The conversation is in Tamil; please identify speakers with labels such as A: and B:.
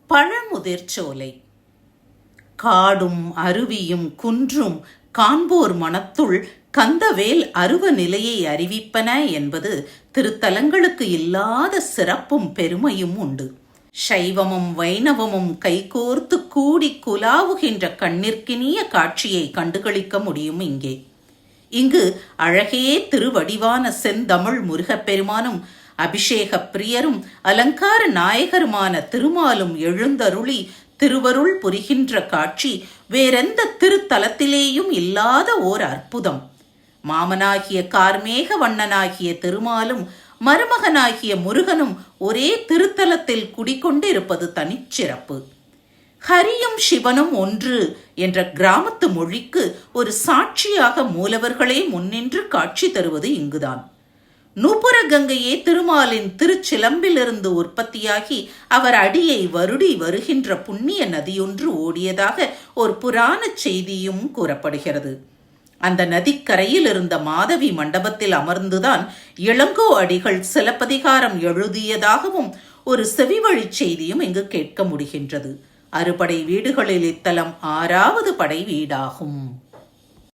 A: பழமுதிர்ச்சோலை. காடும் அருவியும் குன்றும் காண்போர் மனத்துள் கந்தவேல் அருவ நிலையை அறிவிப்பன என்பது திருத்தலங்களுக்கு இல்லாத சிறப்பும் பெருமையும் உண்டு. சைவமும் வைணவமும் கைகோர்த்து கூடி குலாவுகின்ற கண்ணிற்கினிய காட்சியை கண்டுகளிக்க முடியும். இங்கு அழகே திருவடிவான செந்தமிழ் முருகப்பெருமானும் அபிஷேக பிரியரும் அலங்கார நாயகருமான திருமாலும் எழுந்தருளி திருவருள் புரிகின்ற காட்சி வேறெந்த திருத்தலத்திலேயும் இல்லாத ஓர் அற்புதம். மாமனாகிய கார்மேக வண்ணனாகிய திருமாலும் மருமகனாகிய முருகனும் ஒரே திருத்தலத்தில் குடிக்கொண்டிருப்பது தனிச்சிறப்பு. ஹரியும் சிவனும் ஒன்று என்ற கிராமத்து மொழிக்கு ஒரு சாட்சியாக மூலவர்களே முன்னின்று காட்சி தருவது இங்குதான். நூபுர கங்கையே திருமாலின் திருச்சிலம்பிலிருந்து உற்பத்தியாகி அவர் அடியை வருடி வருகின்ற புண்ணிய நதியொன்று ஓடியதாக ஒரு புராண செய்தியும் கூறப்படுகிறது. அந்த நதிக்கரையில் இருந்த மாதவி மண்டபத்தில் அமர்ந்துதான் இளங்கோ அடிகள் சிலப்பதிகாரம் எழுதியதாகவும் ஒரு செவிவழி செய்தியும் இங்கு கேட்க முடிகின்றது. அறுபடை வீடுகளில் இத்தலம் 6வது படை வீடாகும்.